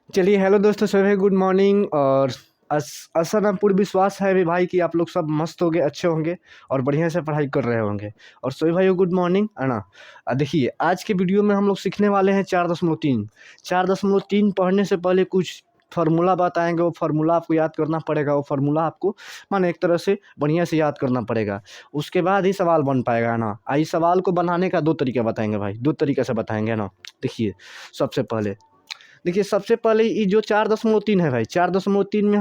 चलिए हेलो दोस्तों, सभी गुड मॉर्निंग। और ऐसा ना पूर्ण विश्वास है भी भाई कि आप लोग सब मस्त होंगे, अच्छे होंगे और बढ़िया से पढ़ाई कर रहे होंगे। और सभी भाइयों गुड मॉर्निंग, है ना। देखिए आज के वीडियो में हम लोग सीखने वाले हैं 4.3। 4.3 पढ़ने से पहले कुछ फार्मूला बताएंगे। वो फार्मूला आपको याद करना पड़ेगा। वो फार्मूला आपको माने एक तरह से बढ़िया से याद करना पड़ेगा। उसके बाद ही सवाल बन पाएगा, है ना। इस सवाल को बनाने का दो तरीका बताएंगे भाई, दो तरीके से बताएंगे, है ना। देखिए सबसे पहले सबसे पहले ये जो 4.3 है भाई, 4.3 में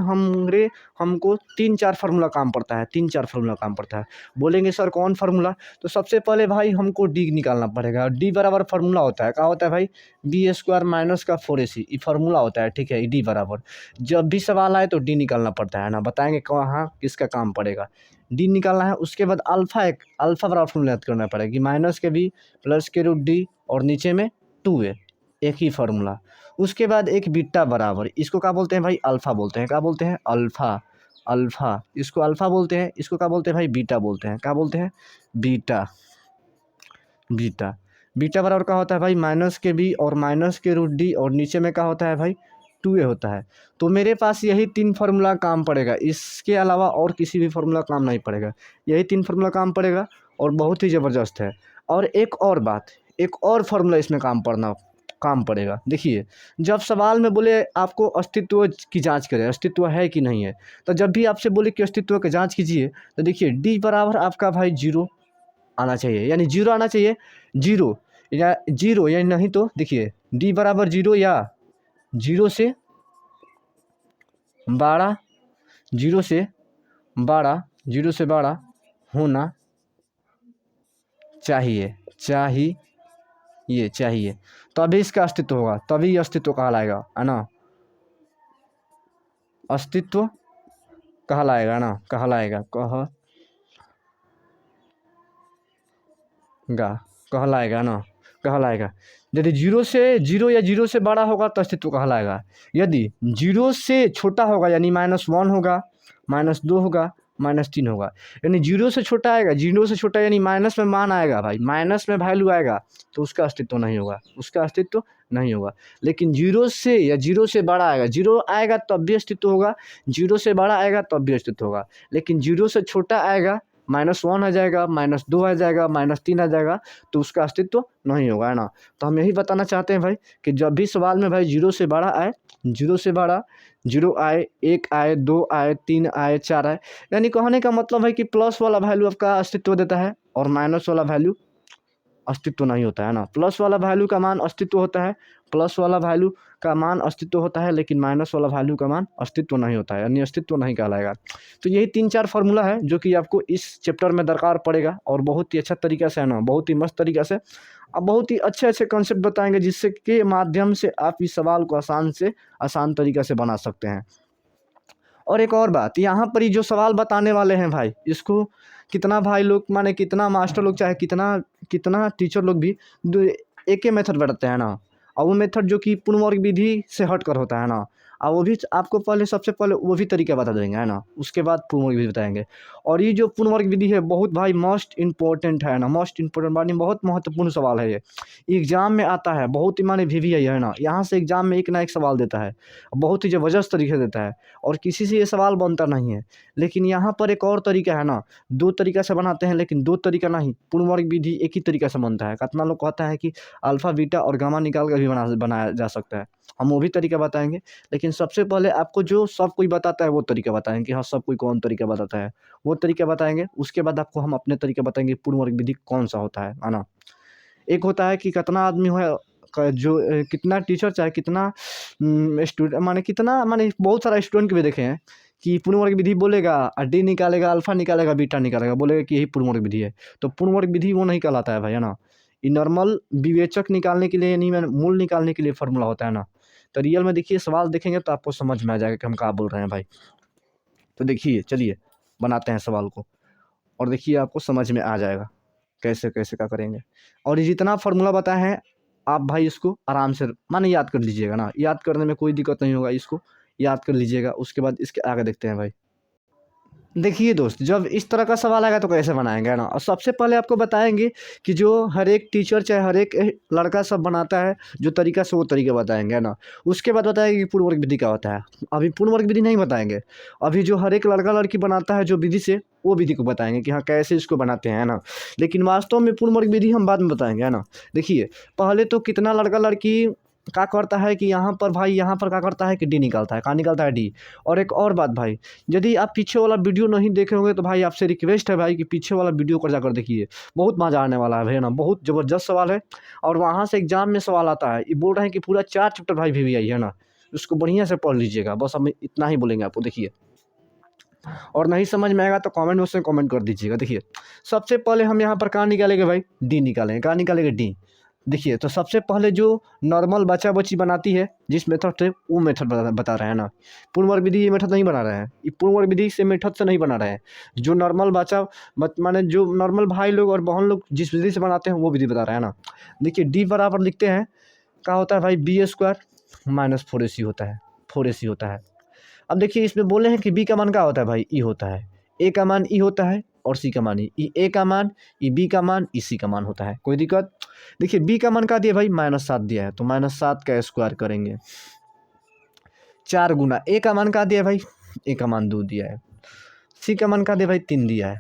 हमको तीन चार फार्मूला काम पड़ता है, तीन चार फार्मूला काम पड़ता है। बोलेंगे सर कौन फार्मूला? तो सबसे पहले भाई हमको डी निकालना पड़ेगा। डी बराबर फार्मूला होता है, क्या होता है भाई? बी स्क्वायर माइनस का 4ac, ये फार्मूला होता है, ठीक है। डी बराबर जब भी सवाल आए तो डी निकालना पड़ता है ना। बताएंगे कहाँ किसका काम पड़ेगा। डी निकालना है। उसके बाद अल्फा बराबर फार्मूला याद करना पड़ेगा कि माइनस के बी प्लस के रूट डी और नीचे में 2a, एक ही फार्मूला। उसके बाद एक बीटा बराबर, इसको क्या बोलते हैं भाई? अल्फ़ा बोलते हैं। क्या बोलते हैं? अल्फ़ा। अल्फ़ा, इसको अल्फ़ा बोलते हैं। इसको क्या बोलते हैं भाई? बीटा बोलते हैं। क्या बोलते हैं? बीटा। बीटा बीटा बराबर क्या होता है भाई? माइनस के बी और माइनस के रूट डी और नीचे में क्या होता है भाई? 2a होता है। तो मेरे पास यही तीन फार्मूला काम पड़ेगा, इसके अलावा और किसी भी फार्मूला काम नहीं पड़ेगा। यही तीन फार्मूला काम पड़ेगा और बहुत ही ज़बरदस्त है। और एक और बात, एक और फार्मूला इसमें काम पड़ेगा। देखिए जब सवाल में बोले आपको अस्तित्व की जांच करें, अस्तित्व है कि नहीं है, तो जब भी आपसे बोले कि अस्तित्व की जांच कीजिए, तो देखिए डी बराबर आपका भाई जीरो आना चाहिए, यानी जीरो आना चाहिए। जीरो या नहीं तो देखिए डी बराबर जीरो या जीरो से बड़ा, जीरो से बड़ा, जीरो से बड़ा होना चाहिए, चाहिए तभी इसका अस्तित्व होगा, तभी अस्तित्व कहलाएगा, है ना। अस्तित्व कहलाएगा ना, कहलाएगा ना, कहलाएगा। यदि जीरो या जीरो से बड़ा होगा तो अस्तित्व कहलाएगा। यदि जीरो से छोटा होगा यानी -1 होगा, -2 होगा, -3 होगा। यानी जीरो से छोटा आएगा, जीरो से छोटा यानी माइनस में मान आएगा भाई, माइनस में वैल्यू आएगा तो उसका अस्तित्व नहीं होगा, उसका अस्तित्व नहीं होगा। लेकिन जीरो से या जीरो से बड़ा आएगा, जीरो आएगा तब भी अस्तित्व होगा, जीरो से बड़ा आएगा तब भी अस्तित्व होगा। लेकिन जीरो से छोटा आएगा, -1 आ जाएगा, -2 आ जाएगा, -3 आ जाएगा तो उसका अस्तित्व नहीं होगा, है ना। तो हम यही बताना चाहते हैं भाई कि जब भी सवाल में भाई जीरो से बड़ा आए, जीरो से बड़ा, जीरो आए, 1 आए, 2 आए, 3 आए, 4 आए, यानी कहने का मतलब है कि प्लस वाला वैल्यू आपका अस्तित्व देता है और माइनस वाला वैल्यू अस्तित्व नहीं होता है ना। प्लस वाला वैल्यू का मान अस्तित्व होता है, प्लस वाला वैल्यू का मान अस्तित्व होता है, लेकिन माइनस वाला वैल्यू का मान अस्तित्व नहीं होता है, यानी अस्तित्व नहीं कहलाएगा। तो यही तीन चार फार्मूला है जो कि आपको इस चैप्टर में दरकार पड़ेगा और बहुत ही अच्छा तरीका से, है ना, बहुत ही मस्त तरीका से। अब बहुत ही अच्छे अच्छे कॉन्सेप्ट बताएंगे जिससे के माध्यम से आप इस सवाल को आसान से आसान तरीका से बना सकते हैं। और एक और बात, यहाँ पर ही जो सवाल बताने वाले हैं भाई, इसको कितना भाई लोग माने कितना मास्टर लोग चाहे कितना कितना टीचर लोग भी एक ही मेथड बताते हैं ना। और वो मेथड जो कि पूर्ण वर्ग विधि से हट कर होता है ना। और वो भी आपको पहले सबसे पहले वो भी तरीका बता देंगे, है ना। उसके बाद पूर्ण वर्ग विधि बताएंगे। और ये जो पूर्ण वर्ग विधि है बहुत भाई मोस्ट इंपॉर्टेंट है ना, मोस्ट इंपॉर्टेंट मानी बहुत महत्वपूर्ण सवाल है ये। एग्जाम में आता है, बहुत ही माने भी है ना। यहाँ से एग्जाम में एक ना एक सवाल देता है, बहुत ही ज़बरदस्त तरीके से देता है और किसी से ये सवाल बनता नहीं है। लेकिन यहाँ पर एक और तरीका है ना, दो तरीका से बनाते हैं, लेकिन दो तरीका नहीं, पूर्ण वर्ग विधि एक ही तरीका से बनता है। कितना लोग कहता है कि अल्फा बीटा और गामा निकाल कर भी बनाया जा सकता है, हम वो भी तरीका बताएंगे। लेकिन सबसे पहले आपको जो सब कोई बताता है वो तरीका बताएंगे कि हाँ सब कोई कौन तरीका बताता है, वो तरीका बताएंगे। उसके बाद आपको हम अपने तरीके बताएंगे पूर्ण वर्ग विधि कौन सा होता है ना। एक होता है कि कितना आदमी हो जो कितना टीचर चाहे कितना स्टूडेंट माने कितना माने बहुत सारा स्टूडेंट के भी देखे हैं कि पूर्ण वर्ग विधि बोलेगा और डी निकालेगा, अल्फा निकालेगा, बीटा निकालेगा, बोलेगा कि यही पूर्ण वर्ग विधि है। तो पूर्ण वर्ग विधि वो नहीं कहलाता है भाई, है ना। ये नॉर्मल विवेचक निकालने के लिए यानी मूल निकालने के लिए फार्मूला होता है ना। तो रियल में देखिए सवाल देखेंगे तो आपको समझ में आ जाएगा कि हम क्या बोल रहे हैं भाई। तो देखिए चलिए बनाते हैं सवाल को और देखिए आपको समझ में आ जाएगा कैसे कैसे क्या करेंगे। और ये जितना फार्मूला बताए हैं आप भाई इसको आराम से माने याद कर लीजिएगा ना, याद करने में कोई दिक्कत नहीं होगा, इसको याद कर लीजिएगा। उसके बाद इसके आगे देखते हैं भाई। देखिए दोस्त, जब इस तरह का सवाल आएगा तो कैसे बनाएंगे, है ना। और सबसे पहले आपको बताएंगे कि जो हर एक टीचर चाहे हर एक लड़का सब बनाता है जो तरीका से, वो तरीका बताएंगे, है ना। उसके बाद बताएंगे कि पूर्ण वर्ग विधि क्या होता है। अभी पूर्ण वर्ग विधि नहीं बताएंगे, अभी जो हर एक लड़का लड़की बनाता है जो विधि से, वो विधि को बताएंगे कि हाँ कैसे इसको बनाते हैं, है ना। लेकिन वास्तव में पूर्ण वर्ग विधि हम बाद में बताएंगे, है ना। देखिए पहले तो कितना लड़का लड़की क्या करता है कि यहाँ पर भाई, यहाँ पर क्या करता है कि डी निकालता है, कहाँ निकालता है डी। और एक और बात भाई, यदि आप पीछे वाला वीडियो नहीं देखे होंगे तो भाई आपसे रिक्वेस्ट है भाई कि पीछे वाला वीडियो कर जाकर देखिए, बहुत मज़ा आने वाला है भाई, ना। बहुत ज़बरदस्त सवाल है और वहाँ से एग्जाम में सवाल आता है। ये बोल रहे हैं कि पूरा 4 चैप्टर भाई VVI है ना, उसको बढ़िया से पढ़ लीजिएगा। बस हम इतना ही बोलेंगे आपको। देखिए, और नहीं समझ में आएगा तो कमेंट बॉक्स में कमेंट कर दीजिएगा। देखिए सबसे पहले हम यहाँ पर कहाँ निकालेंगे भाई, डी निकालेंगे। कहाँ निकालेंगे, डी। देखिए तो सबसे पहले जो नॉर्मल बच्चा बच्ची बनाती है जिस मेथड से, वो मेथड बता रहे हैं ना। पूर्ण वर्ग विधि ये मेथड नहीं बना रहे हैं, ये पूर्ण वर्ग विधि से मेथड से नहीं बना रहे हैं। जो नॉर्मल बच्चा माने जो नॉर्मल भाई लोग और बहन लोग जिस विधि से बनाते हैं वो विधि बता रहे हैं ना। देखिए डी बराबर लिखते हैं, क्या होता है भाई, B² माइनस 4AC होता है, 4AC होता है। अब देखिए इसमें बोले हैं कि बी का मान क्या होता है भाई, ई होता है। ए का मान ई होता है और सी का मान ई। ए का मान ई, बी का मान ई, सी का मान होता है। कोई दिक्कत। देखिए बी का मान क्या दिया भाई, -7 दिया है, तो -7 का स्क्वायर करेंगे 4 गुना। ए का मान क्या दिया भाई, ए का मान 2 दिया है। सी का मान क्या दिया भाई, 3 दिया है।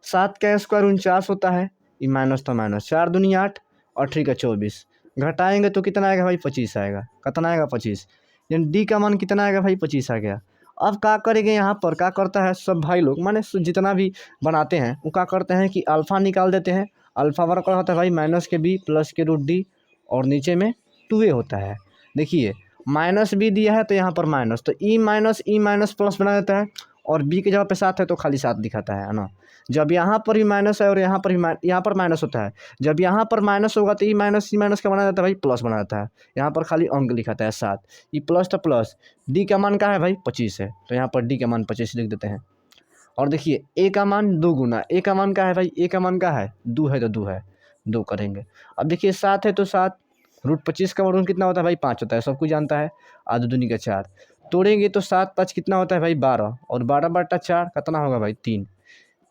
7 का स्क्वायर 49 होता है, ये माइनस तो माइनस, 4 दूनी 8 और 3 का 24, घटाएंगे तो कितना आएगा भाई, 25 आएगा। कितना आएगा, 25। यानी डी का मान कितना आएगा भाई, 25 आ गया। अब क्या करेंगे, यहाँ पर क्या करता है सब भाई लोग, माने जितना भी बनाते हैं वो क्या करते हैं कि अल्फ़ा निकाल देते हैं। अल्फ़ा बराबर होता है भाई -b प्लस के रूट डी, और नीचे में 2a होता है। देखिए -b दिया है तो यहाँ पर माइनस, तो ई माइनस प्लस बना देता है, और b की जगह पे 7 है तो खाली 7 दिखाता है ना। जब यहाँ पर भी माइनस है और यहाँ पर भी यहाँ पर माइनस होता है, जब यहाँ पर माइनस होगा तो ई माइनस का बना देता है भाई, प्लस बना देता है। यहाँ पर खाली अंक लिखाता है 7, ई प्लस तो प्लस। डी का मान क्या है भाई, 25 है, तो यहाँ पर डी का मान 25 लिख देते हैं। और देखिए ए का मान 2 गुना, ए का मान क्या है भाई, ए का मान क्या है, 2 है तो 2 है, 2 करेंगे। अब देखिए 7 है तो 7, √25 का वर्गमूल कितना होता है भाई, 5 होता है, सब कुछ जानता है। आधा दूनी का 4, तोड़ेंगे तो 7 5 कितना होता है भाई, 12, और 12/4 कितना होगा भाई,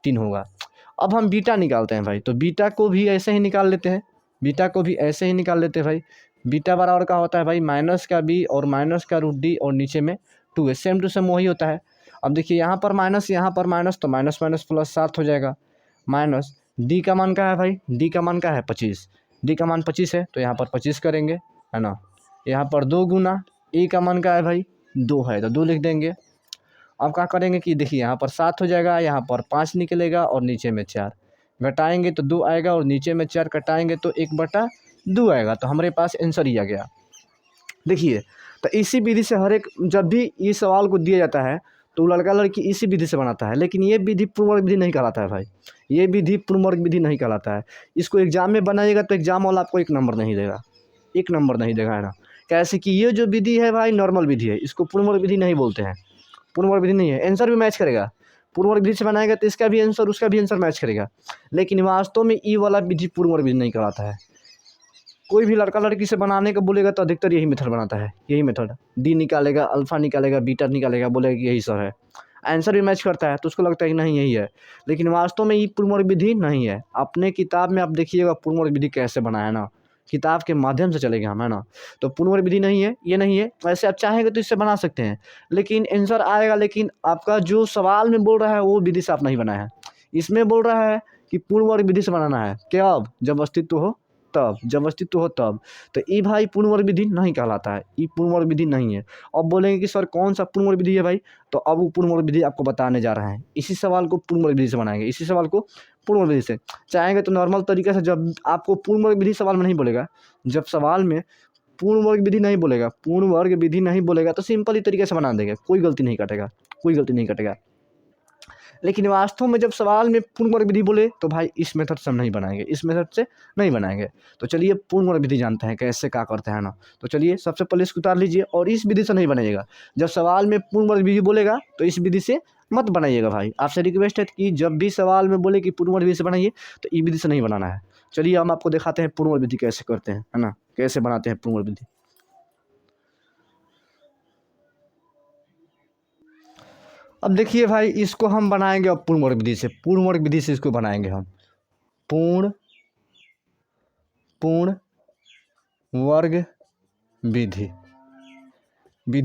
3 होगा। अब हम बीटा निकालते हैं भाई, तो बीटा को भी ऐसे ही निकाल लेते हैं, बीटा को भी ऐसे ही निकाल लेते हैं भाई। बीटा बराबर का होता है भाई माइनस का बी और माइनस का √d और नीचे में 2 है, सेम टू सेम वही होता है। अब देखिए यहाँ पर माइनस तो माइनस माइनस प्लस 7 हो जाएगा। माइनस डी का मान क्या है भाई, डी का मान क्या है, 25, डी का मान 25 है तो यहाँ पर 25 करेंगे, है ना। यहाँ पर 2 गुना, ए का मान क्या है भाई, 2 है तो 2 लिख देंगे। अब क्या करेंगे कि देखिए यहाँ पर 7 हो जाएगा, यहाँ पर 5 निकलेगा और नीचे में 4, घटाएंगे तो 2 आएगा और नीचे में 4 घटाएंगे तो 1/2 आएगा, तो हमारे पास आंसर ही आ गया। देखिए तो इसी विधि से हर एक, जब भी इस सवाल को दिया जाता है तो लड़का लड़की इसी विधि से बनाता है, लेकिन ये विधि पूर्ण वर्ग विधि नहीं कहलाता है भाई, ये विधि पूर्ण वर्ग विधि नहीं कहलाता है। इसको एग्जाम में बनाइएगा तो एग्जाम वाला आपको 1 नंबर नहीं देगा, 1 नंबर नहीं देगा, है ना। कैसे कि ये जो विधि है भाई नॉर्मल विधि है, इसको पूर्ण वर्ग विधि नहीं बोलते हैं, पूर्ण वर्ग विधि नहीं है। आंसर भी मैच करेगा, पूर्ण वर्ग विधि से बनाएगा तो इसका भी आंसर उसका भी आंसर मैच करेगा, लेकिन वास्तव में ई वाला विधि पूर्ण वर्ग विधि नहीं कहलाता है। कोई भी लड़का लड़की से बनाने का बोलेगा तो अधिकतर यही मेथड बनाता है, यही मेथड, डी निकालेगा, अल्फा निकालेगा, बीटा निकालेगा, बोलेगा कि यही सब है। आंसर भी मैच करता है तो उसको लगता है कि नहीं यही है, लेकिन वास्तव में ये पूर्ण वर्ग विधि नहीं है। अपने किताब में आप देखिएगा पूर्ण वर्ग विधि कैसे बनाया है ना, किताब के माध्यम से चलेगा हम, है ना। तो पूर्ण वर्ग विधि नहीं है, ये नहीं है। वैसे आप चाहेंगे तो इससे बना सकते हैं, लेकिन आंसर आएगा, लेकिन आपका जो सवाल में बोल रहा है वो विधि से आप नहीं बनाया है। इसमें बोल रहा है कि पूर्ण वर्ग विधि से बनाना है, क्या अब जब अस्तित्व हो तब, जब अस्तित्व हो तब। तो ये भाई पूर्ण वर्ग विधि नहीं कहलाता है, ये पूर्ण वर्ग विधि नहीं है। अब बोलेंगे कि सर कौन सा पूर्ण वर्ग विधि है भाई, तो अब वो पूर्ण वर्ग विधि आपको बताने जा रहा है। इसी सवाल को पूर्ण वर्ग विधि से बनाएंगे, इसी सवाल को पूर्ण वर्ग विधि से। चाहेंगे तो नॉर्मल तरीके से, जब आपको पूर्ण वर्ग विधि सवाल में नहीं बोलेगा, जब सवाल में पूर्ण वर्ग विधि नहीं बोलेगा, पूर्ण वर्ग विधि नहीं बोलेगा तो सिंपल ही तरीके से बना देंगे, कोई गलती नहीं कटेगा, कोई गलती नहीं कटेगा। लेकिन वास्तव में जब सवाल में पूर्ण वर्ग विधि बोले तो भाई इस मेथड से हम नहीं बनाएंगे, इस मेथड से नहीं बनाएंगे। तो चलिए पूर्ण वर्ग विधि जानते हैं कैसे क्या करते हैं ना। तो चलिए सबसे पहले इसको उतार लीजिए और इस विधि से नहीं बनाइएगा। जब सवाल में पूर्ण वर्ग विधि बोलेगा तो इस विधि से मत बनाइएगा भाई, आपसे रिक्वेस्ट है कि जब भी सवाल में बोले कि पूर्ण वर्ग विधि से बनाइए तो ई विधि से नहीं बनाना है। चलिए हम आपको दिखाते हैं पूर्ण वर्ग विधि कैसे करते हैं, है ना, कैसे बनाते हैं पूर्ण वर्ग विधि। अब देखिए भाई, इसको हम बनाएंगे अब पूर्ण वर्ग विधि से, पूर्ण वर्ग विधि से इसको बनाएंगे हम, पूर्ण वर्ग विधि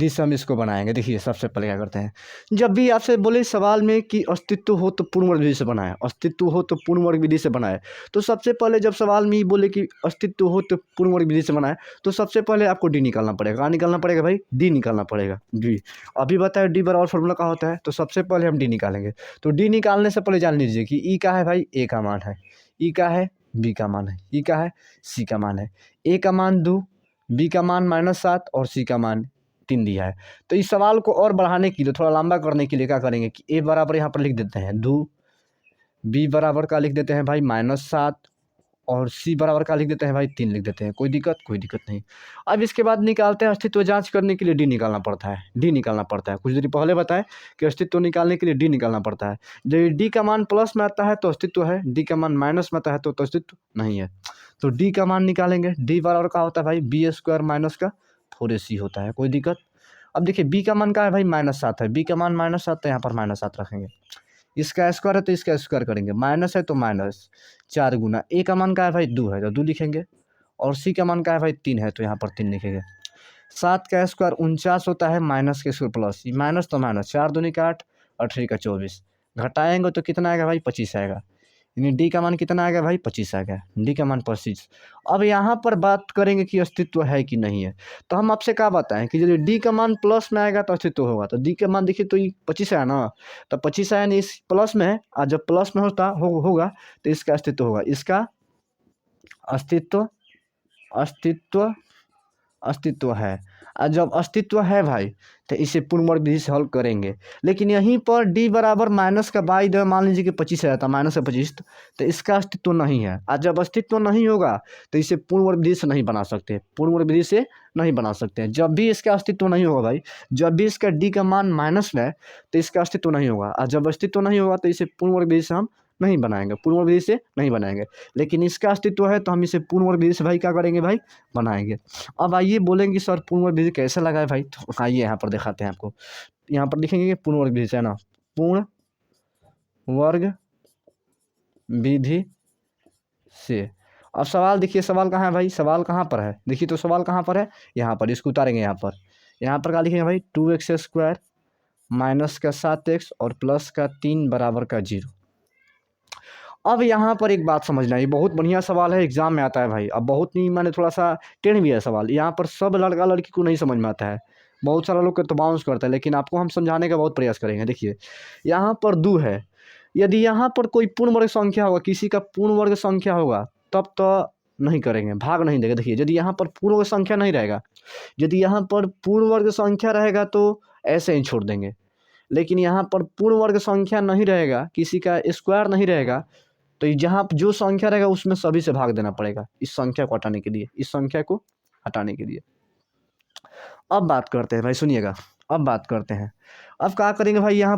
से हम इसको बनाएंगे। देखिए सबसे पहले क्या करते हैं, जब भी आपसे बोले सवाल में कि अस्तित्व हो तो पूर्ण वर्ग विधि से बनाए, अस्तित्व हो तो पूर्ण वर्ग विधि से बनाए, तो सबसे पहले जब सवाल में ही बोले कि अस्तित्व हो तो पूर्ण वर्ग विधि से बनाए, तो सबसे पहले आपको डी निकालना पड़ेगा। कहाँ निकालना पड़ेगा भाई? डी निकालना पड़ेगा, डी। अभी बताए डी बराबर फॉर्मूला का होता है, तो सबसे पहले हम डी निकालेंगे। तो डी निकालने से पहले जान लीजिए कि ई का है भाई, ए का मान है, ई का है बी का मान है, ई का है सी का मान है। ए का मान 2, बी का मान -7 और सी का मान 3 दिया है। तो इस सवाल को और बढ़ाने के लिए, थोड़ा लंबा करने के लिए क्या करेंगे कि ए बराबर यहाँ पर लिख देते हैं 2, बी बराबर का लिख देते हैं भाई -7 और सी बराबर का लिख देते हैं भाई 3 लिख देते हैं। कोई दिक्कत नहीं। अब इसके बाद निकालते हैं, अस्तित्व जांच करने के लिए डी निकालना पड़ता है, डी निकालना पड़ता है। कुछ देर पहले बताएं कि अस्तित्व निकालने के लिए डी निकालना पड़ता है। जब डी का मान प्लस में आता है तो अस्तित्व है, डी का मान माइनस में आता है तो अस्तित्व नहीं है। तो डी का मान निकालेंगे, डी बराबर का होता है भाई b² माइनस का 4ac होता है। कोई दिक्कत? अब देखिए बी का मान का है भाई -7 है, बी का मान -7 तो यहाँ पर -7 रखेंगे। इसका स्क्वायर है तो इसका स्क्वायर करेंगे, माइनस है तो माइनस 4 गुना। ए का मान का है भाई 2 है तो 2 लिखेंगे, और सी का मान का है भाई 3 है तो यहाँ पर 3 लिखेंगे। 7 का स्क्वायर 49 होता है, माइनस के स्क्वायर प्लस, माइनस तो माइनस, 4 दूनी का 8, 8 का 24, घटाएंगे तो कितना आएगा भाई 25 आएगा। यानी डी का मान कितना आ गया भाई 25 आ गया, डी का मान 25। अब यहाँ पर बात करेंगे कि अस्तित्व है कि नहीं है। तो हम आपसे क्या बताएं कि यदि डी का मान प्लस में आएगा तो अस्तित्व होगा। तो डी का मान देखिए तो ये 25 है ना, तो 25 आया नहीं, इस प्लस में है, और जब प्लस में होगा तो इसका अस्तित्व होगा, इसका अस्तित्व है। और जब अस्तित्व है भाई तो इसे पूर्ण वर्ग विधि से हल करेंगे। लेकिन यहीं पर d बराबर माइनस का बाई दो, मान लीजिए कि 25 है तो -25, तो इसका अस्तित्व नहीं है। और जब अस्तित्व नहीं होगा तो इसे पूर्ण वर्ग विधि से नहीं बना सकते, पूर्ण वर्ग विधि से नहीं बना सकते हैं। जब भी इसका अस्तित्व नहीं होगा भाई, जब भी इसका d का मान माइनस में है तो इसका अस्तित्व नहीं होगा, और जब अस्तित्व नहीं होगा तो इसे पूर्ण वर्ग विधि से हम नहीं बनाएंगे, पूर्ण वर्ग विधि से नहीं बनाएंगे। लेकिन इसका अस्तित्व है तो हम इसे पूर्ण वर्ग विधि से भाई क्या करेंगे भाई, बनाएंगे। अब आइए बोलेंगे सर पूर्ण वर्ग विधि कैसे लगा है भाई, तो आइए यहाँ पर दिखाते हैं आपको। यहाँ पर लिखेंगे कि पूर्ण वर्ग विधि से है ना, पूर्ण वर्ग विधि से। अब सवाल देखिए, सवाल कहाँ है भाई, सवाल कहाँ पर है, देखिए तो सवाल कहाँ पर है, यहाँ पर। इसको उतारेंगे यहाँ पर क्या लिखेंगे भाई, 2x² माइनस का 7x और प्लस का 3 बराबर का 0। अब यहाँ पर एक बात समझना, ये बहुत बढ़िया सवाल है, एग्जाम में आता है भाई। अब बहुत नहीं, मैंने थोड़ा सा टेढ़ भी है सवाल, यहाँ पर सब लड़का लड़की को नहीं समझ में आता है, बहुत सारा लोग तो बाउंस करता है, लेकिन आपको हम समझाने का बहुत प्रयास करेंगे। देखिए यहाँ पर 2 है, यदि यहाँ पर कोई पूर्ण वर्ग संख्या होगा, किसी का पूर्ण वर्ग संख्या होगा, तब तो नहीं करेंगे, भाग नहीं देगा। देखिए यदि यहाँ पर पूर्ण वर्ग संख्या नहीं रहेगा, यदि यहाँ पर पूर्ण वर्ग संख्या रहेगा तो ऐसे ही छोड़ देंगे। लेकिन यहाँ पर पूर्ण वर्ग संख्या नहीं रहेगा, किसी का स्क्वायर नहीं रहेगा, तो जहाँ जो संख्या रहेगा उसमें सभी से भाग देना पड़ेगा, इस संख्या को हटाने के लिए, इस संख्या को हटाने के लिए। अब बात करते हैं भाई, सुनिएगा, अब बात करते हैं। अब क्या करेंगे भाई, यहाँ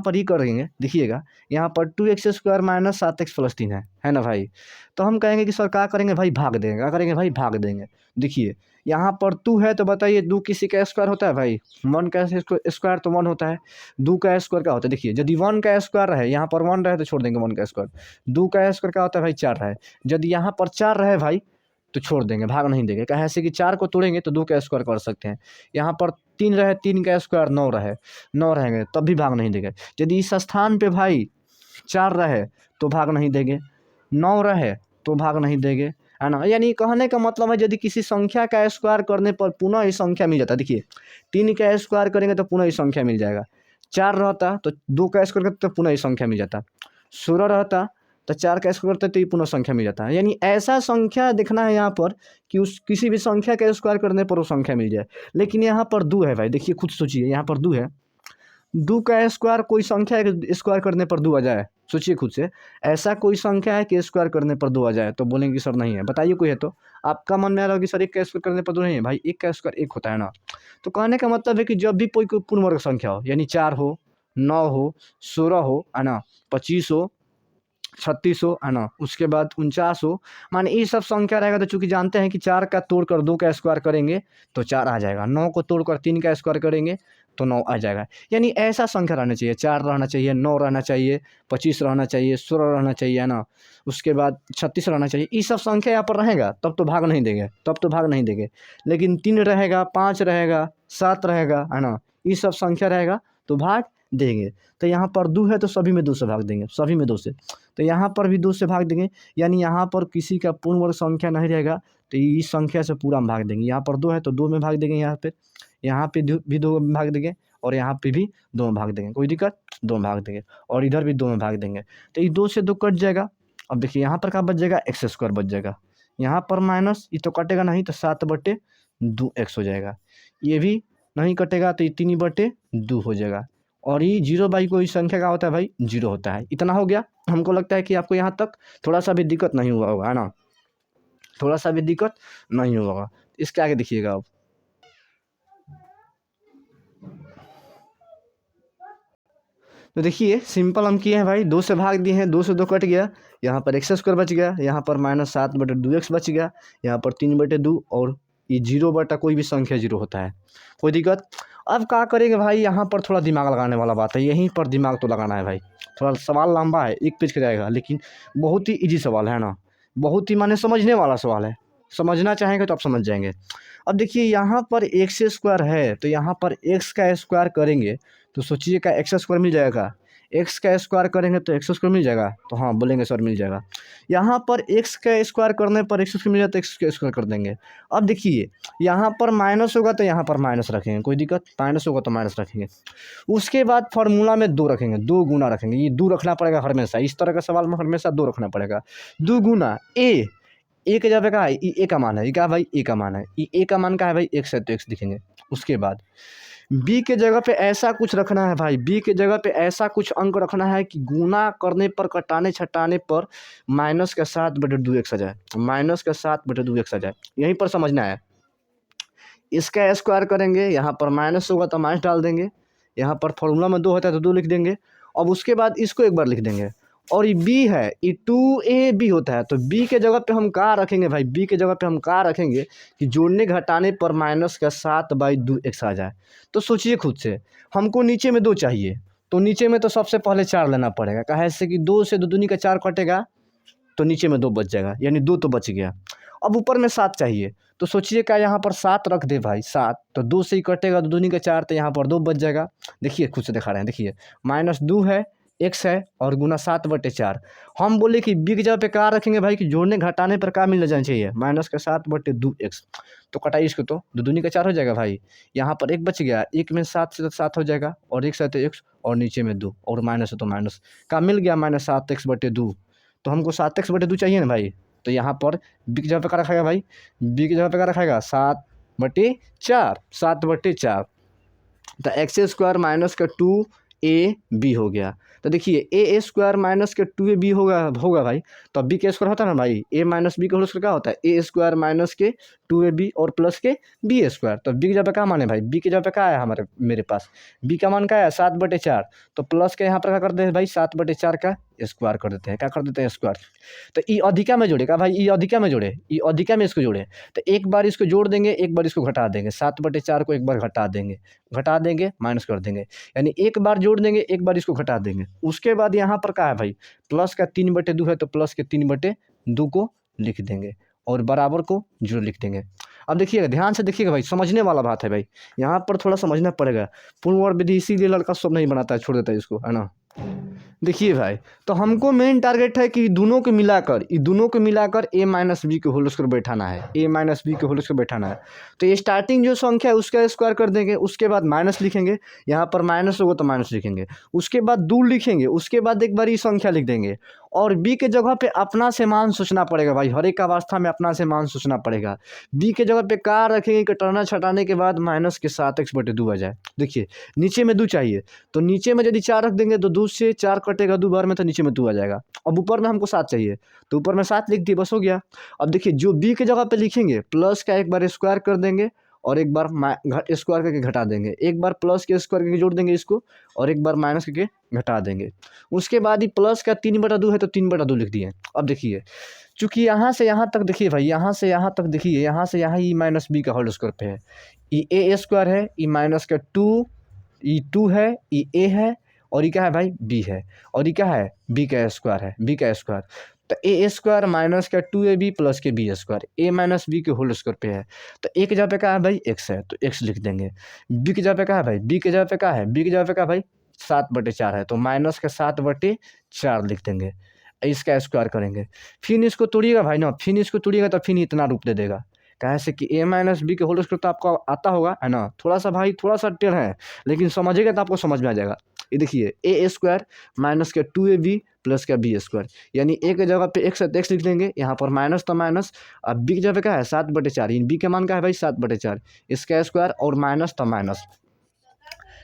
पर ही करेंगे। देखिएगा यहाँ पर 2x² माइनस 7x प्लस 3 है ना भाई। तो हम कहेंगे कि सर क्या करेंगे भाई, भाग देंगे। क्या करेंगे भाई, भाग देंगे। देखिए यहाँ पर 2 है तो बताइए 2 किसी का स्क्वायर होता है भाई, 1 का स्क्वायर तो 1 होता है, 2 का स्क्वायर क्या होता है। देखिए यदि 1 का स्क्वायर रहे, यहाँ पर 1 रहे तो छोड़ देंगे 1 का स्क्वायर, 2 का स्क्वायर क्या होता है भाई 4 रहे, यदि यहाँ पर 4 रहे भाई तो छोड़ देंगे, भाग नहीं देंगे। कहे ऐसे कि 4 को तोड़ेंगे तो 2 का स्क्वायर कर सकते हैं। यहाँ पर 3 रहे, 3 का स्क्वायर 9 रहे, 9 रहेंगे तब भी भाग नहीं देंगे। यदि इस स्थान पे भाई 4 रहे तो भाग नहीं देंगे, 9 रहे तो भाग नहीं देंगे, है ना। यानी कहने का मतलब है यदि किसी संख्या का स्क्वायर करने पर पुनः ही संख्या मिल जाता है। देखिए 3 का स्क्वायर करेंगे तो पुनः ही संख्या मिल जाएगा, 4 रहता तो 2 का स्क्वायर करते तो पुनः ही संख्या मिल जाता, 16 रहता तो 4 का स्क्वायर करते तो ये पुनः संख्या मिल जाता है। यानी ऐसा संख्या देखना है यहाँ पर कि उस किसी भी संख्या का स्क्वायर करने पर वो संख्या मिल जाए। लेकिन यहाँ पर 2 है भाई, देखिए खुद सोचिए, यहाँ पर 2 है, 2 का स्क्वायर कोई संख्या है स्क्वायर करने पर 2 आ जाए, सोचिए खुद से, ऐसा कोई संख्या है कि स्क्वायर करने पर 2 आ जाए, तो बोलेंगे सर नहीं है। बताइए कोई है तो, आपका मन में आ रहा होगा कि सर 1 का स्क्वायर करने पर 2 नहीं है भाई, 1 का स्क्वायर 1 होता है ना। तो कहने का मतलब है कि जब भी कोई पूर्ण वर्ग संख्या हो, यानी 4 हो, 9 हो, 16 हो, है ना, 25 हो, 36 हो, है ना, उसके बाद 49 हो, माने ये सब संख्या रहेगा। तो चूंकि जानते हैं कि 4 का तोड़कर 2 का स्क्वायर करेंगे तो 4 आ जाएगा, 9 को तोड़कर 3 का स्क्वायर करेंगे तो 9 आ जाएगा। यानी ऐसा संख्या रहना चाहिए, 4 रहना चाहिए, 9 रहना चाहिए, 25 रहना चाहिए, 16 रहना चाहिए, है ना। उसके बाद 36 रहना चाहिए। ये सब संख्या यहाँ पर रहेगा तब तो भाग नहीं देंगे, तब तो भाग नहीं देंगे। लेकिन 3 रहेगा, 5 रहेगा, 7 रहेगा, है ना, ये सब संख्या रहेगा तो भाग देंगे। तो यहाँ पर 2 है तो सभी में 2 से भाग देंगे, सभी में 2 से। तो यहाँ पर भी 2 से भाग देंगे, यानी यहाँ पर किसी का पूर्ण वर्ग संख्या नहीं रहेगा तो इस संख्या से पूरा में भाग देंगे। यहाँ पर 2 है तो 2 में भाग देंगे, यहाँ पे भी 2 में भाग देंगे, और यहाँ पे भी 2 में भाग देंगे, कोई दिक्कत, 2 में भाग देंगे, और इधर भी 2 में भाग देंगे। तो ये 2 से 2 कट जाएगा। अब देखिए यहाँ पर क्या बच जाएगा, एक्स स्क्वायर बच जाएगा। यहाँ पर माइनस, ये तो कटेगा नहीं तो 7/2x हो जाएगा। ये भी नहीं कटेगा तो ये 3/2 हो जाएगा। और ये 0 कोई संख्या का होता है भाई, 0 होता है। इतना हो गया। हमको लगता है कि आपको यहाँ तक थोड़ा सा भी दिक्कत नहीं हुआ होगा, है ना, थोड़ा सा भी दिक्कत नहीं हुआ होगा। इसके आगे देखिएगा अब। तो देखिए सिंपल हम किए हैं भाई, 2 से भाग दिए हैं, 2 से 2 कट गया, यहाँ पर एक्स स्क्वायर बच गया, यहाँ पर -7/2x बच गया, यहाँ पर 3/2, और ये 0 कोई भी संख्या 0 होता है, कोई दिक्कत। अब क्या करेंगे भाई, यहाँ पर थोड़ा दिमाग लगाने वाला बात है, यहीं पर दिमाग तो लगाना है भाई। थोड़ा सवाल लंबा है, 1 पेज का जाएगा, लेकिन बहुत ही ईजी सवाल है ना, बहुत ही माने समझने वाला सवाल है। समझना चाहेंगे तो आप समझ जाएंगे। अब देखिए यहाँ पर एक्स स्क्वायर है तो यहाँ पर एक्स का स्क्वायर करेंगे तो सोचिए का एक्स स्क्वायर मिल जाएगा। एक्स का स्क्वायर करेंगे तो एक्स स्क्वायर मिल जाएगा, तो हाँ बोलेंगे सर मिल जाएगा। यहाँ पर एक्स का स्क्वायर करने पर एक्स स्क्वायर मिल जाए तो एक्स का स्क्वायर कर देंगे। अब देखिए यहाँ पर माइनस होगा तो यहाँ पर माइनस रखेंगे, कोई दिक्कत, माइनस होगा तो माइनस रखेंगे। उसके बाद फार्मूला में 2 रखेंगे, 2 गुना रखेंगे, ये 2 रखना पड़ेगा हमेशा, इस तरह का सवाल में हमेशा 2 रखना पड़ेगा। 2 गुना ए के जगह का है, ए का मान है, ये क्या भाई, ए का मान है, ए का मान का है भाई एक्स है तो एक्स लिखेंगे। उसके बाद बी के जगह पे ऐसा कुछ रखना है भाई, बी के जगह पे ऐसा कुछ अंक रखना है कि गुना करने पर, कटाने छटाने पर -7/2x आ जाए, -7/2x आ जाए, यहीं पर समझना है। इसका स्क्वायर करेंगे, यहाँ पर माइनस होगा तो माइनस डाल देंगे, यहाँ पर फॉर्मूला में 2 होता है तो 2 लिख देंगे। अब उसके बाद इसको एक बार लिख देंगे, और ये बी है, ये 2ab होता है, तो बी के जगह पे हम क्या रखेंगे भाई, बी के जगह पे हम क्या रखेंगे कि जोड़ने घटाने पर -7/2x आ जाए। तो सोचिए खुद से, हमको नीचे में 2 चाहिए, तो नीचे में तो सबसे पहले 4 लेना पड़ेगा, कहा से कि 2 से 2 दूनी का 4 कटेगा तो नीचे में 2 बच जाएगा, यानी 2 तो बच गया। अब ऊपर में 7 चाहिए, तो सोचिए क्या यहाँ पर 7 रख दे भाई, 7 तो 2 से ही कटेगा, 2 दूनी का 4, तो यहाँ पर 2 बच जाएगा। देखिए खुद से दिखा रहे हैं, देखिए -2 है, एक्स है, और गुना 7/4। हम बोले कि बी की जगह पे क्या रखेंगे भाई कि जोड़ने घटाने पर क्या मिल जाना चाहिए, -7/2x। तो कटाई इसको तो 2 दूनी का 4 हो जाएगा भाई, यहाँ पर 1 बच गया, 1 में 7 से तो 7 हो जाएगा, और x है तो x, और नीचे में 2, और माइनस है तो माइनस, का मिल गया -7x/2। तो हमको 7x/2 चाहिए ना भाई, तो यहाँ पर बी की जगह पे क्या रखेगा भाई, बी की जगह पे क्या रखेगा 7/4, 7/4। तो एक्स स्क्वायर माइनस का 2ab हो गया। तो देखिए ए स्क्वायर माइनस के 2ab होगा भाई, तो बी के स्क्वायर होता है ना भाई, a माइनस बी का होल स्क्वायर क्या होता है, ए स्क्वायर माइनस के 2ab और प्लस के बी स्क्वायर। तो बी की जगह पे क्या मान है भाई, बी की जगह पे क्या है मेरे पास, बी का मान क्या है 7/4, तो प्लस के यहाँ पर क्या कर देते हैं भाई 7/4 का स्क्वायर कर देते हैं, क्या कर देते हैं स्क्वायर। तो ई अधिका में जोड़े, क्या भाई ई अधिका में जोड़े, ई अधिका में इसको जोड़े, तो एक बार इसको जोड़ देंगे, एक बार इसको घटा देंगे, 7/4 को एक बार घटा देंगे माइनस कर देंगे, यानी एक बार जोड़ देंगे, एक बार इसको घटा देंगे। उसके बाद यहाँ पर क्या है भाई, प्लस का 3/2 है तो प्लस के 3/2 को लिख देंगे, और बराबर को 0 लिख देंगे। अब देखिएगा ध्यान से देखिएगा भाई, समझने वाला बात है भाई, यहाँ पर थोड़ा समझना पड़ेगा। पूर्ण वर्ग विधि इसीलिए लड़का सब नहीं बनाता है, छोड़ देता है इसको, है ना। देखिए भाई, तो हमको मेन टारगेट है कि दोनों को मिलाकर, a माइनस बी के होल स्क्वायर बैठाना है, a माइनस बी के होल स्क्वायर बैठाना है। तो ये स्टार्टिंग जो संख्या है उसका स्क्वायर कर देंगे, उसके बाद माइनस लिखेंगे, यहाँ पर माइनस होगा तो माइनस लिखेंगे, उसके बाद 2 लिखेंगे, उसके बाद एक बार ये संख्या लिख देंगे, और बी के जगह पे अपना से मान सोचना पड़ेगा भाई, हर एक अवस्था में अपना से मान सोचना पड़ेगा। बी के जगह पे क्या रखेंगे, कटाना छटाने के बाद -7x/2 आ जाए। देखिए नीचे में 2 चाहिए, तो नीचे में यदि 4 रख देंगे तो 2 से 4 कटेगा 2 बार में, तो नीचे में 2 आ जाएगा। अब ऊपर में हमको 7 चाहिए, तो ऊपर में 7 लिख दिए, बस हो गया। अब देखिए जो बी के जगह पे लिखेंगे, प्लस का एक बार स्क्वायर कर देंगे, और एक बार स्क्वायर करके घटा देंगे, एक बार प्लस के स्क्वायर करके जोड़ देंगे इसको, और एक बार माइनस करके घटा देंगे। उसके बाद ही प्लस का 3/2 है तो 3/2 लिख दिए। अब देखिए चूँकि यहाँ से यहाँ तक देखिए भाई, यहाँ से यहाँ तक देखिए, यहाँ से यहाँ ई माइनस बी का होल स्क्वायर पे है, ई ए स्क्वायर है, ई माइनस का 2 ई 2 है, ई ए है, और ये क्या है भाई बी है, और ये क्या है बी का स्क्वायर है, बी का स्क्वायर। तो ए स्क्वायर माइनस का 2ab प्लस के बी स्क्वायर, ए माइनस बी के होल स्क्वायर पे है। तो ए की जगह पे क्या है भाई एक्स है, तो एक्स लिख देंगे। बी की जगह पे क्या है भाई, बी की जगह पे क्या है, बी की जगह पे क्या है भाई 7/4 है, तो माइनस का 7/4 लिख देंगे। इसका स्क्वायर करेंगे, फिर इसको तोड़िएगा भाई ना, फिर इसको तोड़िएगा तो फिर इतना रूप दे देगा। कैसे कि ए माइनस बी के होल स्क्वायर तो आपको आता होगा है ना, थोड़ा सा भाई थोड़ा सा टेढ़ है, लेकिन समझिएगा तो आपको समझ में आ जाएगा। ये देखिए ए स्क्वायर माइनस का 2ab प्लस का बी स्क्वायर, यानी ए की जगह पे एक्स लिख देंगे, यहाँ पर माइनस तो माइनस, अब बी की जगह पे क्या है 7/4, इन बी का मान क्या है भाई 7/4, इसका स्क्वायर और माइनस तो माइनस।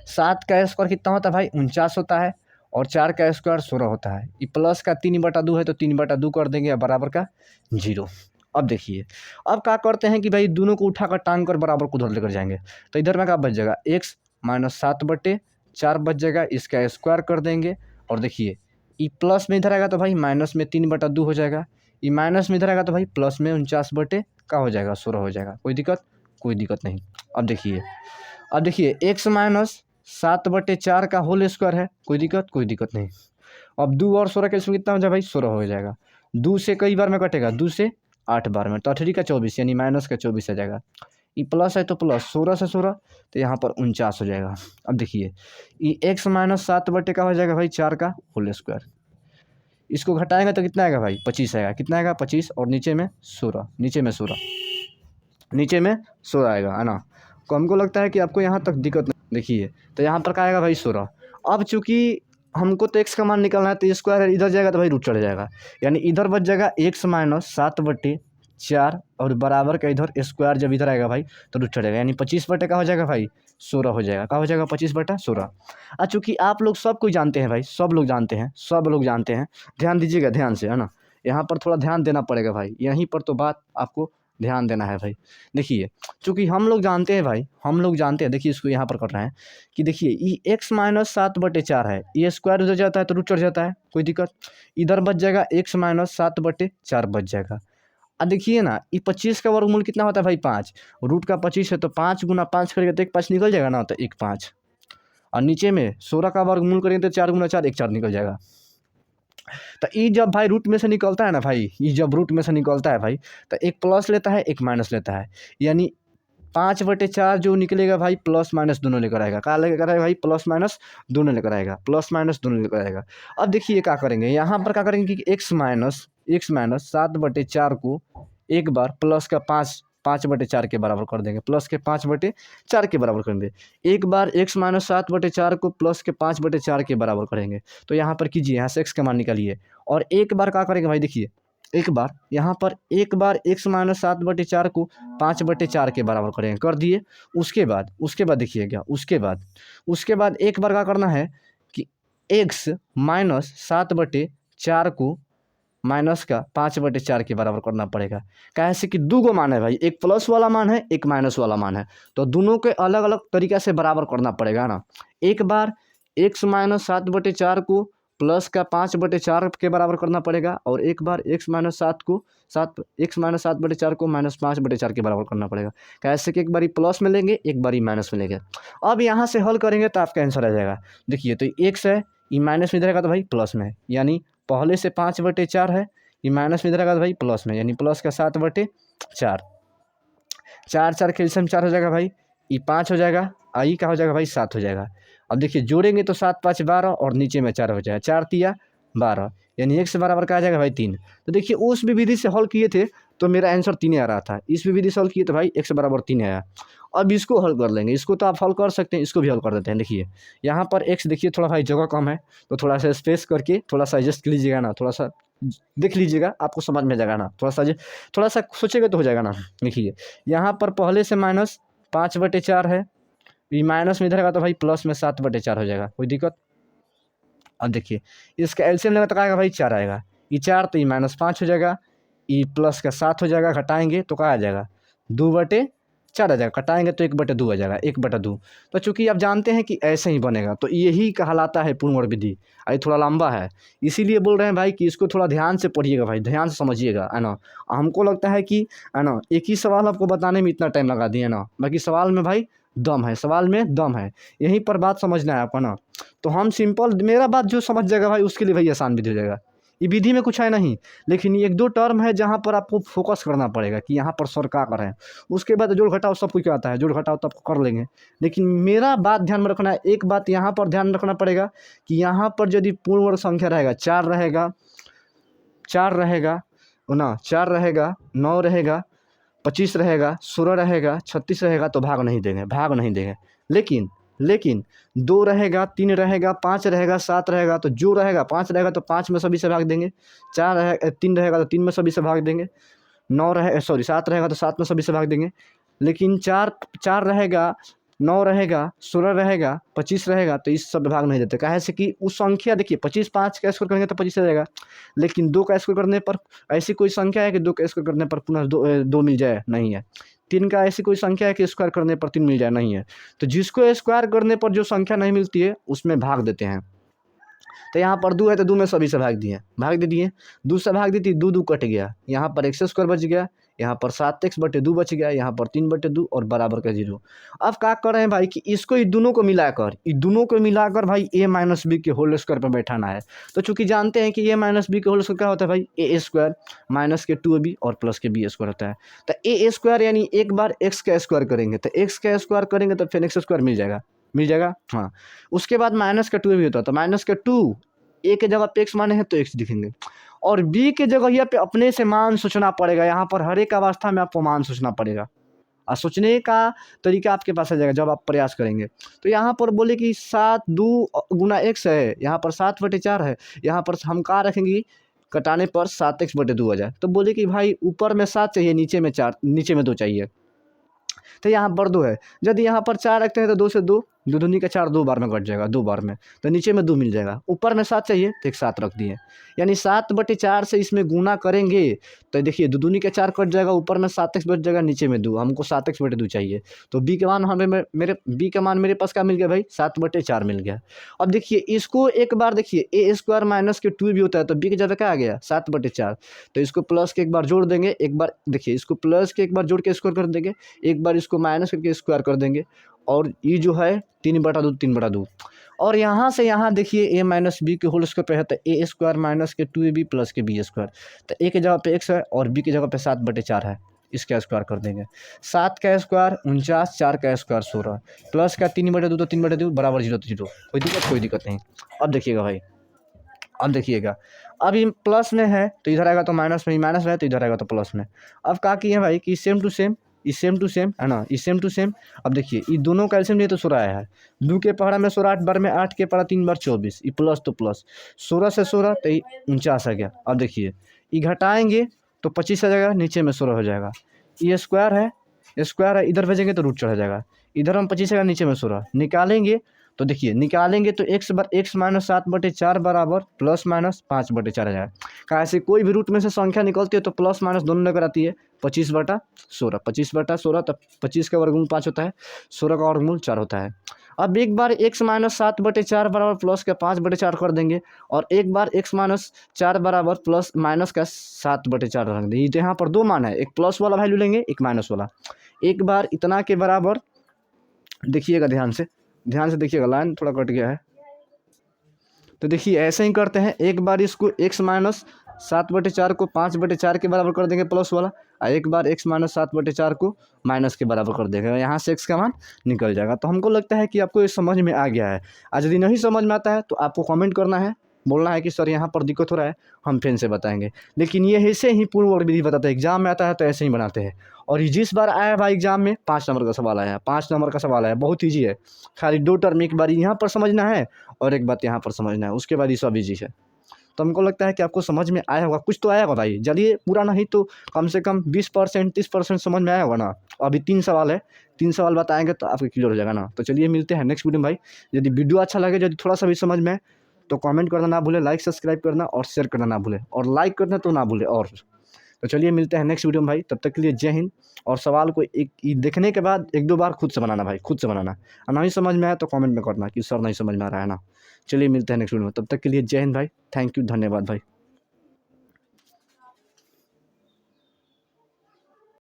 7 का स्क्वायर कितना होता है भाई 49 होता है, और 4 का स्क्वायर 16 होता है। ये प्लस का 3/2 है, तो 3/2 कर देंगे बराबर का 0। अब देखिए अब क्या करते हैं कि भाई दोनों को उठाकर टांग कर बराबर को उधर लेकर जाएंगे, तो इधर में क्या बच जाएगा एक्स माइनस 7/4 बच जाएगा, इसका स्क्वायर कर देंगे। और देखिए ये प्लस में इधर आएगा तो भाई माइनस में 3/2 हो जाएगा, ये माइनस में इधर आएगा तो भाई प्लस में 49 का हो जाएगा 16 हो जाएगा। कोई दिक्कत नहीं। अब देखिए एक्स माइनस 7/4 का होल स्क्वायर है, कोई दिक्कत नहीं। अब 2 और 16 का इसमें कितना हो जाएगा भाई 16 हो जाएगा। 2 से कई बार में कटेगा, 2 से 8 बार में, तो 8 का 24 यानी माइनस का 24 आ जाएगा। ये प्लस है तो प्लस 16 से 16, तो यहाँ पर 49 हो जाएगा। अब देखिए ये एक्स माइनस 7 का हो जाएगा भाई 4 का होल स्क्वायर, इसको घटाएंगे तो कितना आएगा भाई 25 आएगा, कितना आएगा 25, और नीचे में 16, नीचे में 16 आएगा है ना। तो हमको लगता है कि आपको यहाँ तक दिक्कत नहीं। देखिए तो यहाँ पर क्या आएगा भाई 16। अब चूंकि हमको तो एक्स का मान निकालना है, तो स्क्वायर इधर जाएगा तो भाई रूट चढ़ जाएगा, यानी इधर बच जाएगा एक्स माइनस 7/4, और बराबर का इधर स्क्वायर जब इधर आएगा भाई तो रूट चढ़ेगा, यानी 25 का हो जाएगा भाई 16 हो जाएगा। क्या हो जाएगा 25/16। चूँकि आप लोग सब कोई जानते हैं भाई, सब लोग जानते हैं, ध्यान दीजिएगा ध्यान से है ना, यहाँ पर थोड़ा ध्यान देना पड़ेगा भाई, यहीं पर तो बात आपको ध्यान देना है भाई। देखिए चूँकि हम लोग जानते हैं, देखिए इसको यहाँ पर कर रहे हैं कि देखिए ये एक्स माइनस 7/4 है, ये स्क्वायर उधर जाता है तो रूट चढ़ जाता है, कोई दिक्कत। इधर बच जाएगा एक्स माइनस 7/4 बच जाएगा। अब देखिए ना ये 25 का वर्गमूल कितना होता है भाई 5, रूट का 25 है तो 5 गुना 5 करेंगे तो 1 5 निकल जाएगा ना, तो 1 5, और नीचे में 16 का वर्गमूल करेंगे तो 4 गुना 4 1 4 निकल जाएगा। तो ये जब भाई रूट में से निकलता है ना भाई, ये जब रूट में से निकलता है भाई, तो एक प्लस लेता है एक माइनस लेता है, यानी 5/4 जो निकलेगा भाई प्लस माइनस दोनों लेकर आएगा। क्या लेकर आएगा भाई प्लस माइनस दोनों लेकर आएगा। अब देखिए क्या करेंगे, यहाँ पर क्या करेंगे कि एक्स माइनस 7/4 को एक बार प्लस का 5/4 के बराबर कर देंगे, प्लस के 5/4 के बराबर करेंगे। एक बार एक्स माइनस 7/4 को प्लस के 5/4 के बराबर करेंगे, तो यहाँ पर कीजिए, यहाँ से एक्स का मान निकालिए, और एक बार क्या करेंगे भाई देखिए एक बार एक्स माइनस 7/4 को 5/4 के बराबर करेंगे, कर दिए। उसके बाद देखिएगा, उसके बाद एक बार क्या करना है कि एक्स माइनस 7/4 को माइनस का 5/4 के बराबर करना पड़ेगा। कैसे कि दो गो मान है भाई, एक प्लस वाला मान है एक माइनस वाला मान है, तो दोनों के अलग अलग तरीक़ा से बराबर करना पड़ेगा ना। एक बार एक्स माइनस 7/4 को प्लस का 5/4 के बराबर करना पड़ेगा, और एक बार एक्स माइनस 7/4 को माइनस 5/4 के बराबर करना पड़ेगा। कैसे कि एक बारी प्लस में लेंगे एक बारी माइनस में लेंगे। अब यहाँ से हल करेंगे तो आपका आंसर आ जाएगा। देखिए तो एक्स है, ये माइनस में इधर आएगा तो भाई प्लस में है, यानी पहले से 5/4 है, ये माइनस में इधर आएगा तो भाई प्लस में, यानी प्लस का 7/4, 4 कैल्शियम 4 हो जाएगा भाई, ये 5 हो जाएगा, आई का हो जाएगा भाई 7 हो जाएगा। अब देखिए जोड़ेंगे तो 7 5 12, और नीचे में 4 हो जाएगा, 4 तिया 12, यानी एक्स बराबर का आ जाएगा भाई 3। तो देखिए उस भी विधि से हल किए थे तो मेरा आंसर 3 आ रहा था, इस भी विधि से हल किए तो भाई एक्स बराबर 3 आया। अब इसको हल कर लेंगे, इसको तो आप हल कर सकते हैं, इसको भी हल कर देते हैं। देखिए यहाँ पर एक्स देखिए थोड़ा भाई जगह कम है, तो थोड़ा सा स्पेस करके थोड़ा सा एडजस्ट कर लीजिएगा ना, थोड़ा सा देख लीजिएगा आपको समझ में जाएगा ना, थोड़ा सा सोचेगा तो हो जाएगा ना। देखिए यहाँ पर पहले से माइनस 5/4 है, ये माइनस में इधर आएगा तो भाई प्लस में 7/4 हो जाएगा, कोई दिक्कत। अब देखिए इसका एलसीएम लेगा तो क्या आएगा भाई 4 आएगा, ये 4 तो ये -5 हो जाएगा, ये प्लस का 7 हो जाएगा, घटाएंगे तो क्या आ जाएगा 2/4 आ जाएगा, घटाएंगे तो 1/2 आ जाएगा, 1/2। तो चूंकि आप जानते हैं कि ऐसे ही बनेगा, तो यही कहलाता है पूर्णवर्ग विधि। ये थोड़ा लंबा है, इसीलिए बोल रहे हैं भाई कि इसको थोड़ा ध्यान से पढ़िएगा भाई, ध्यान से समझिएगा है ना। हमको लगता है कि है ना एक ही सवाल आपको बताने में इतना टाइम लगा दिए ना, बाकी सवाल में भाई दम है, सवाल में दम है, यहीं पर बात समझना है आपको ना। तो हम सिंपल, मेरा बात जो समझ जाएगा भाई उसके लिए भाई आसान विधि हो जाएगा। ये विधि में कुछ है नहीं, लेकिन ये 1-2 टर्म है जहाँ पर आपको फोकस करना पड़ेगा कि यहाँ पर सर क्या कर रहे हैं। उसके बाद जोड़ घटाव सब कुछ आता है, जोड़ घटाव तो आपको कर लेंगे। लेकिन मेरा बात ध्यान में रखना है, एक बात यहाँ पर ध्यान रखना पड़ेगा कि यहाँ पर यदि पूर्ण वर्ग संख्या रहेगा, 4 रहेगा, 4 रहेगा ना, 4 रहेगा, 9 रहेगा, 25 रहेगा, 16 रहेगा, 36 रहेगा तो भाग नहीं देंगे, भाग नहीं देंगे। लेकिन 2 रहेगा, 3 रहेगा, 5 रहेगा, 7 रहेगा, तो जो रहेगा 5 रहेगा तो 5 में सभी से भाग देंगे, 3 रहेगा तो 3 में सभी से भाग देंगे, 7 रहेगा तो 7 में सभी से भाग देंगे। लेकिन 4 रहेगा, 9 रहेगा, 16 रहेगा, 25 रहेगा तो इस सब भाग नहीं देते। काहे से कि उस संख्या देखिए 25 5 का स्क्वायर करेंगे तो 25 रहेगा, लेकिन 2 का स्क्वायर करने पर ऐसी कोई संख्या है कि 2 का स्क्वायर करने पर पुनः 2 मिल जाए, नहीं है। 3 का ऐसी कोई संख्या है कि स्क्वायर करने पर 3 मिल जाए, नहीं है। तो जिसको स्क्वायर करने पर जो संख्या नहीं मिलती है उसमें भाग देते हैं। तो यहाँ पर 2 है तो 2 में सभी से भाग दे दिए, 2 से भाग दी थी, 2 कट गया, यहाँ पर x स्क्वायर बच गया, यहाँ पर 7x/2 बच गया, यहाँ पर 3/2 और बराबर का 0। अब क्या कर रहे हैं भाई कि इसको दोनों को मिलाकर भाई a माइनस बी के होल स्क्वायर पर बैठाना है। तो चूंकि जानते हैं कि a माइनस बी के होल स्क्वायर क्या होता है भाई, a स्क्वायर माइनस के 2ab और प्लस के b स्क्वायर होता है। तो a स्क्वायर यानी एक बार x का स्क्वायर करेंगे तो x का स्क्वायर करेंगे तो फिर x स्क्वायर मिल जाएगा। हाँ, उसके बाद माइनस का 2 भी होता है, तो माइनस का 2 ए के जगह पे x माने हैं तो x लिखेंगे, और b के जगह यहाँ पे अपने से मान सोचना पड़ेगा। यहाँ पर हर एक अवस्था में आपको मान सोचना पड़ेगा, और सोचने का तरीका आपके पास आ जाएगा जब आप प्रयास करेंगे। तो यहाँ पर बोले कि 7 2 गुना x है, यहाँ पर 7/4 है, यहाँ पर हम क्या रखेंगे, कटाने पर 7x/2 आ जाए। तो बोले कि भाई ऊपर में 7 चाहिए, नीचे में 2 चाहिए, तो यहाँ पर 2 है। यदि यहाँ पर 4 रखते हैं तो 2 से 2 दूनी का 4 2 बार में कट जाएगा, 2 बार में, तो नीचे में 2 मिल जाएगा। ऊपर में 7 चाहिए तो एक 7 रख दिए, यानी 7/4 से इसमें गुना करेंगे तो देखिए दूनी का 4 कट जाएगा, ऊपर में 7x बच जाएगा, नीचे में 2, हमको 7x/2 चाहिए। तो b का मान बी का मान मेरे पास क्या मिल गया भाई, 7/4 मिल गया। अब देखिए इसको एक बार देखिए a स्क्वायर माइनस के 2 भी होता है, तो b की जगह क्या आ गया 7/4, तो इसको प्लस के एक बार जोड़ देंगे, एक बार देखिए इसको प्लस के एक बार जोड़ के स्क्वायर कर देंगे, एक बार इसको माइनस करके स्क्वायर कर देंगे, और ये जो है 3/2 और यहाँ से यहाँ देखिए a माइनस बी के होल स्क्वायर पे है, तो a स्क्वायर माइनस के 2ab प्लस के b स्क्वायर, तो a की जगह पे x है और b की जगह पे 7/4 है, इसका स्क्वायर कर देंगे। 7 का स्क्वायर 49, 4 का स्क्वायर 16, प्लस का 3/2 तो 3/2 बराबर 0 तो 0, कोई दिक्कत नहीं। अब देखिएगा भाई, अब ये प्लस में है तो इधर आएगा तो माइनस में, माइनस में है तो इधर आएगा तो प्लस में। अब क्या किए भाई कि सेम टू सेम है ना, ये सेम टू सेम। अब देखिए ये दोनों का एलसीएम लिए तो 16 आया है, 2 के पहाड़ा में 16, 8 बार में 8 के पहाड़ा 3 बार 24, ये प्लस तो प्लस 16 से 16 तो 49 आ गया। अब देखिए ये घटाएंगे तो 25 आ जाएगा, नीचे में 16 हो जाएगा, ये स्क्वायर है इधर भेजेंगे तो रूट चढ़ जाएगा, इधर हम 25 आएगा, नीचे में 16 निकालेंगे तो देखिए तो x माइनस 7/4 बराबर प्लस माइनस 5/4 आ जाएगा। कैसे कोई भी रूट में से संख्या निकलती है तो प्लस माइनस दोनों लेकर आती है, 25/16 तो 25 का वर्गमूल 5 होता है, 16 का वर्गमूल 4 होता है। अब एक बार x माइनस 7/4 बराबर प्लस का 5/4 कर देंगे, और एक बार x माइनस 4 बराबर प्लस माइनस का 7/4 रख देंगे। तो यहाँ पर 2 मान है, एक प्लस वाला वैल्यू लेंगे, एक माइनस वाला। एक बार इतना के बराबर देखिएगा, ध्यान से देखिएगा, लाइन थोड़ा कट गया है, तो देखिए ऐसे ही करते हैं। एक बार इसको x माइनस 7/4 को 5/4 के बराबर कर देंगे प्लस वाला, और एक बार x माइनस 7/4 को माइनस के बराबर कर देंगे, यहाँ से x का मान निकल जाएगा। तो हमको लगता है कि आपको ये समझ में आ गया है। आज यदि नहीं समझ में आता है तो आपको कमेंट करना है, बोलना है कि सर यहाँ पर दिक्कत हो रहा है, हम फिर से बताएंगे। लेकिन ये ऐसे ही पूर्ण वर्ग विधि बताते हैं, एग्जाम में आता है तो ऐसे ही बनाते हैं। और ये जिस बार आया भाई एग्जाम में 5 नंबर का सवाल आया, 5 नंबर का सवाल आया, बहुत ईजी है। खाली 2 टर्म एक बार यहाँ पर समझना है और एक बात यहाँ पर समझना है, उसके बाद ये सब ईजी है। तो हमको लगता है कि आपको समझ में आया होगा, कुछ तो आया होगा भाई। चलिए पूरा नहीं तो कम से कम 20% 30% समझ में आया होगा ना। अभी 3 सवाल है, 3 सवाल बताएंगे तो आपको क्लियर हो जाएगा ना। तो चलिए मिलते हैं नेक्स्ट वीडियो में भाई। यदि वीडियो अच्छा लगे, यदि थोड़ा सा भी समझ में तो कमेंट करना ना भूले, लाइक सब्सक्राइब करना और शेयर करना ना भूले, और लाइक करना तो ना भूले। और तो चलिए मिलते हैं नेक्स्ट वीडियो में भाई, तब तक के लिए जय हिंद। और सवाल को एक देखने के बाद 1-2 बार खुद से बनाना भाई, खुद से बनाना। और नहीं समझ में आया तो कमेंट में करना कि सर नहीं समझ में आ रहा है ना। चलिए मिलते हैं नेक्स्ट वीडियो में, तब तक के लिए जय हिंद भाई, थैंक यू, धन्यवाद भाई।